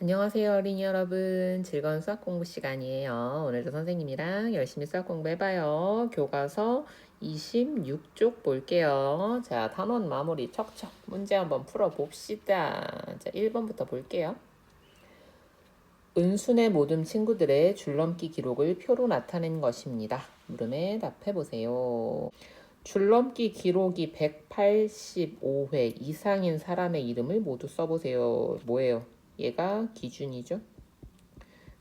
안녕하세요, 어린이 여러분. 즐거운 수학 공부 시간이에요. 오늘도 선생님이랑 열심히 수학 공부 해봐요. 교과서 26쪽 볼게요. 자, 단원 마무리 척척 문제 한번 풀어봅시다. 자, 1번부터 볼게요. 은순의 모든 친구들의 줄넘기 기록을 표로 나타낸 것입니다. 물음에 답해보세요. 줄넘기 기록이 185회 이상인 사람의 이름을 모두 써보세요. 뭐예요? 얘가 기준이죠.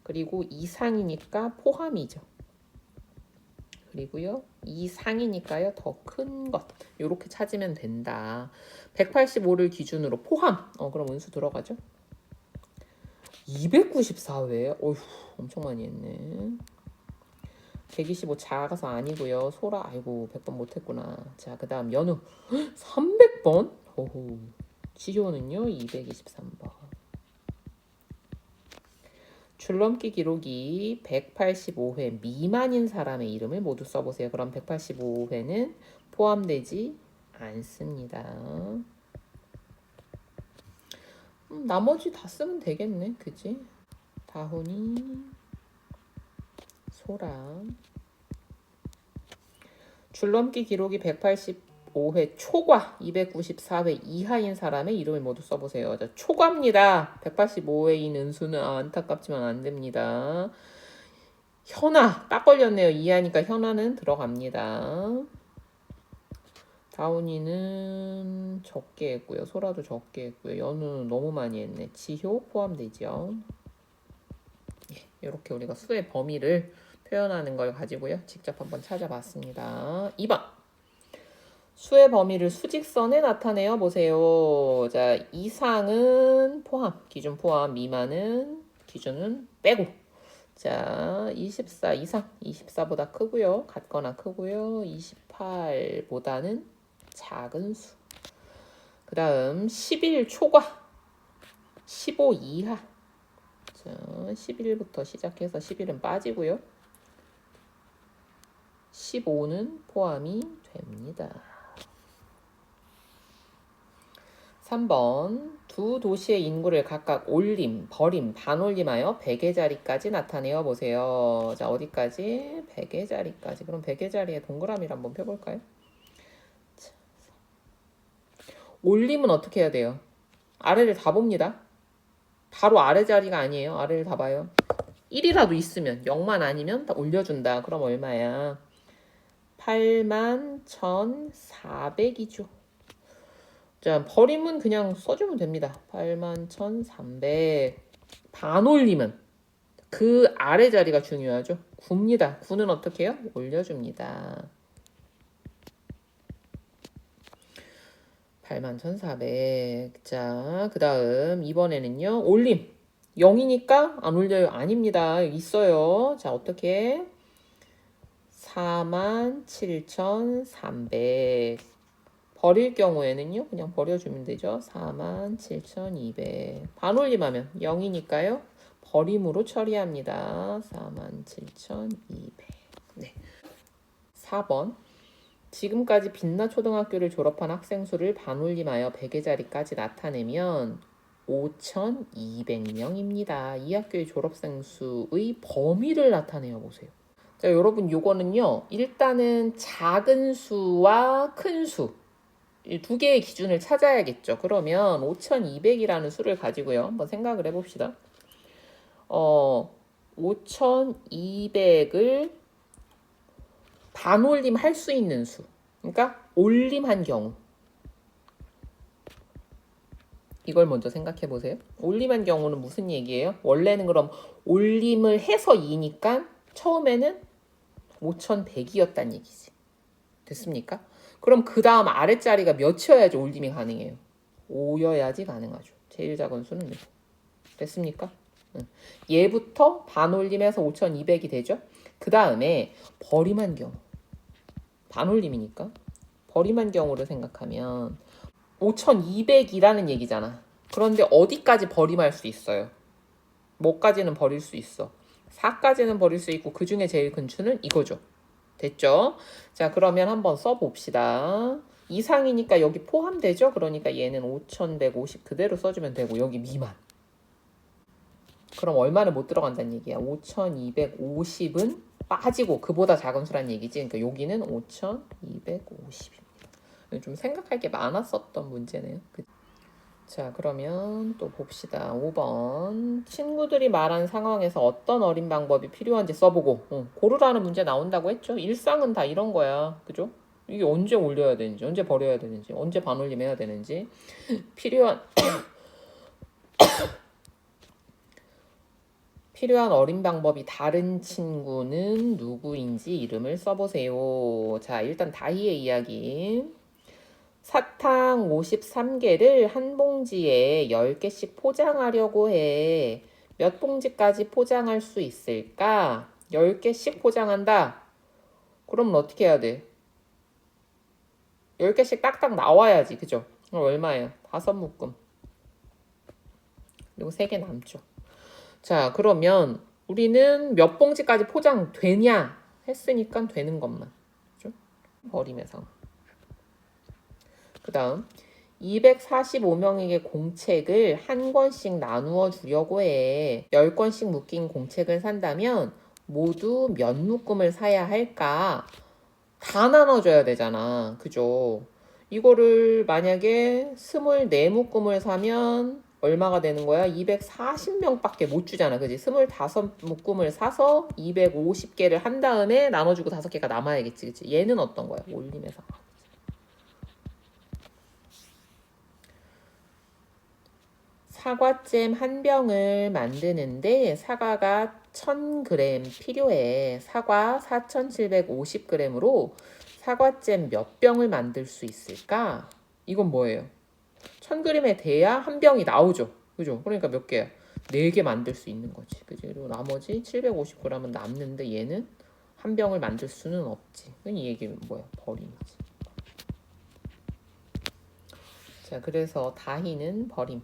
그리고 이상이니까 포함이죠. 그리고요, 이상이니까요, 더 큰 것. 요렇게 찾으면 된다. 185를 기준으로 포함. 그럼 운수 들어가죠. 294회. 어휴, 엄청 많이 했네. 125 작아서 아니고요. 소라, 아이고, 100번 못했구나. 자, 그 다음 연우. 300번? 오호. 지효는요, 223번. 줄넘기 기록이 185회 미만인 사람의 이름을 모두 써보세요. 그럼 185회는 포함되지 않습니다. 나머지 다 쓰면 되겠네. 그지? 다훈이, 소라. 줄넘기 기록이 185회 초과 294회 이하인 사람의 이름을 모두 써보세요. 자, 초과입니다. 185회인 은수는 안타깝지만 안 됩니다. 현아 딱 걸렸네요. 이하니까 현아는 들어갑니다. 다운이는 적게 했고요. 소라도 적게 했고요. 연우는 너무 많이 했네. 지효 포함되죠. 이렇게 우리가 수의 범위를 표현하는 걸 가지고요. 직접 한번 찾아봤습니다. 2번. 수의 범위를 수직선에 나타내어 보세요. 자, 이상은 포함, 기준 포함, 미만은 기준은 빼고. 자, 24 이상, 24보다 크고요. 같거나 크고요. 28보다는 작은 수. 그 다음 11 초과, 15 이하. 자, 11부터 시작해서 11은 빠지고요. 15는 포함이 됩니다. 3번 두 도시의 인구를 각각 올림, 버림, 반올림하여 100의 자리까지 나타내어 보세요. 자, 어디까지? 100의 자리까지. 그럼 100의 자리에 동그라미를 한번 펴볼까요? 자, 올림은 어떻게 해야 돼요? 아래를 다 봅니다. 바로 아래 자리가 아니에요. 아래를 다 봐요. 1이라도 있으면 0만 아니면 다 올려준다. 그럼 얼마야? 81,400이죠. 자, 버림은 그냥 써주면 됩니다. 81,300. 반올림은 그 아래 자리가 중요하죠. 9입니다. 9는 어떻게 해요? 올려줍니다. 81,400. 자, 그 다음 이번에는요. 올림. 0이니까 안 올려요. 아닙니다. 있어요. 자, 어떻게? 47,300. 버릴 경우에는요. 그냥 버려주면 되죠. 47,200. 반올림하면 0이니까요. 버림으로 처리합니다. 47,200. 네. 4번. 지금까지 빛나 초등학교를 졸업한 학생 수를 반올림하여 100의 자리까지 나타내면 5,200명입니다. 이 학교의 졸업생 수의 범위를 나타내어 보세요. 자, 여러분 요거는요. 일단은 작은 수와 큰 수. 이 두 개의 기준을 찾아야겠죠. 그러면 5,200이라는 수를 가지고요. 한번 생각을 해봅시다. 5,200을 반올림 할 수 있는 수. 그러니까 올림한 경우. 이걸 먼저 생각해 보세요. 올림한 경우는 무슨 얘기예요? 원래는 그럼 올림을 해서 2니까 처음에는 5,100이었단 얘기지. 됐습니까? 그럼 그 다음 아랫자리가 몇이어야지 올림이 가능해요? 5여야지 가능하죠. 제일 작은 수는 5. 됐습니까? 얘부터 반올림해서 5,200이 되죠. 그 다음에 버림한 경우. 반올림이니까. 버림한 경우를 생각하면 5,200이라는 얘기잖아. 그런데 어디까지 버림할 수 있어요? 뭐까지는 버릴 수 있어? 4까지는 버릴 수 있고 그 중에 제일 큰 수는 이거죠. 됐죠? 자, 그러면 한번 써봅시다. 이상이니까 여기 포함되죠? 그러니까 얘는 5,150 그대로 써주면 되고 여기 미만. 그럼 얼마는 못 들어간다는 얘기야. 5250은 빠지고 그보다 작은 수란 얘기지. 그러니까 여기는 5250입니다. 좀 생각할 게 많았었던 문제네요. 자, 그러면 또 봅시다. 5번. 친구들이 말한 상황에서 어떤 어린 방법이 필요한지 써보고 고르라는 문제 나온다고 했죠. 일상은 다 이런 거야. 그죠? 이게 언제 올려야 되는지, 언제 버려야 되는지, 언제 반올림 해야 되는지 필요한 어린 방법이 다른 친구는 누구인지 이름을 써보세요. 자, 일단 다희의 이야기. 사탕 53개를 한 봉지에 10개씩 포장하려고 해. 몇 봉지까지 포장할 수 있을까? 10개씩 포장한다. 그러면 어떻게 해야 돼? 10개씩 딱딱 나와야지. 그죠? 얼마예요? 5묶음. 그리고 3개 남죠. 자, 그러면 우리는 몇 봉지까지 포장되냐? 했으니까 되는 것만. 그죠? 버림의 상황. 그 다음 245명에게 공책을 한 권씩 나누어 주려고 해. 10권씩 묶인 공책을 산다면 모두 몇 묶음을 사야 할까? 다 나눠줘야 되잖아. 그죠? 이거를 만약에 24묶음을 사면 얼마가 되는 거야? 240명밖에 못 주잖아. 그지? 25묶음을 사서 250개를 한 다음에 나눠주고 5개가 남아야겠지. 그치? 얘는 어떤 거야? 올림에서. 사과잼 한 병을 만드는데 사과가 1000g 필요해. 사과 4750g으로 사과잼 몇 병을 만들 수 있을까? 이건 뭐예요? 1000g에 돼야 한 병이 나오죠. 그죠? 그러니까 몇 개야? 4개 만들 수 있는 거지. 그지? 그리고 나머지 750g은 남는데 얘는 한 병을 만들 수는 없지. 이 얘기는 뭐야? 버림이지. 자, 그래서 다희는 버림.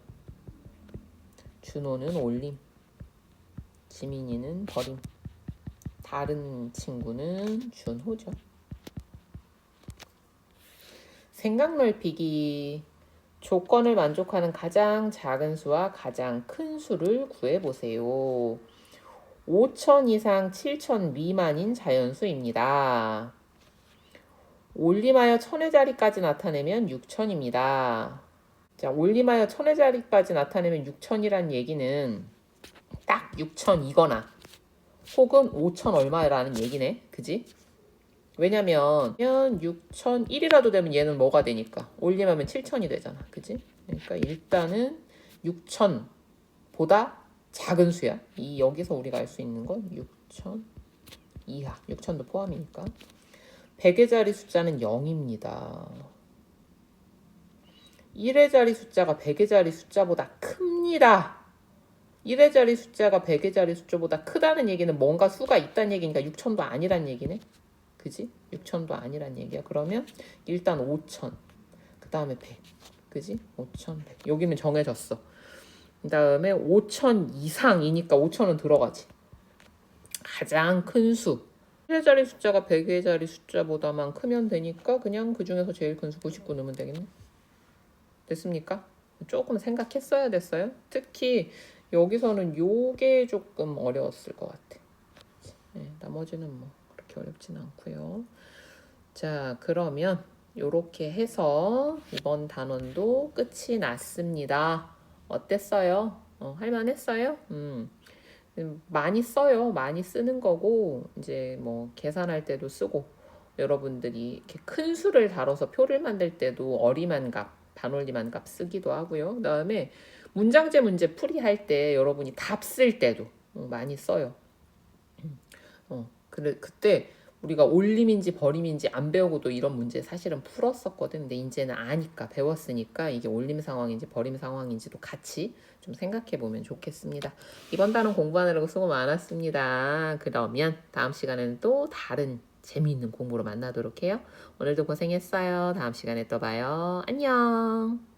준호는 올림, 지민이는 버림, 다른 친구는 준호죠. 생각 넓히기. 조건을 만족하는 가장 작은 수와 가장 큰 수를 구해보세요. 5000 이상 7000 미만인 자연수입니다. 올림하여 1000의 자리까지 나타내면 6000입니다. 자, 올림하여 1000의 자리까지 나타내면 6000이란 얘기는 딱 6000이거나 혹은 5000 얼마라는 얘기네. 그지? 왜냐면 6001이라도 되면 얘는 뭐가 되니까 올림하면 7000이 되잖아. 그지? 그러니까 일단은 6000보다 작은 수야. 이 여기서 우리가 알 수 있는 건 6000 이하. 6000도 포함이니까. 100의 자리 숫자는 0입니다. 1의 자리 숫자가 100의 자리 숫자보다 큽니다. 1의 자리 숫자가 100의 자리 숫자보다 크다는 얘기는 뭔가 수가 있다는 얘기니까 6000도 아니란 얘기네. 그지? 6000도 아니란 얘기야. 그러면 일단 5000, 그 다음에 100. 그지? 5000, 100. 여기는 정해졌어. 그 다음에 5000 이상이니까 5000은 들어가지. 가장 큰 수. 1의 자리 숫자가 100의 자리 숫자보다만 크면 되니까 그냥 그 중에서 제일 큰 수 99 넣으면 되겠네. 됐습니까? 조금 생각했어야 됐어요. 특히 여기서는 요게 조금 어려웠을 것 같아. 네, 나머지는 뭐 그렇게 어렵진 않고요. 자, 그러면 요렇게 해서 이번 단원도 끝이 났습니다. 어땠어요? 할만했어요? 많이 써요. 많이 쓰는 거고 이제 뭐 계산할 때도 쓰고 여러분들이 이렇게 큰 수를 다뤄서 표를 만들 때도 어림한 값, 반올림한 값 쓰기도 하고요. 그다음에 문장제 문제 풀이할 때 여러분이 답 쓸 때도 많이 써요. 그때 우리가 올림인지 버림인지 안 배우고도 이런 문제 사실은 풀었었거든. 근데 이제는 아니까 배웠으니까 이게 올림 상황인지 버림 상황인지도 같이 좀 생각해 보면 좋겠습니다. 이번 단원 공부하느라고 수고 많았습니다. 그러면 다음 시간에는 또 다른 재미있는 공부로 만나도록 해요. 오늘도 고생했어요. 다음 시간에 또 봐요. 안녕.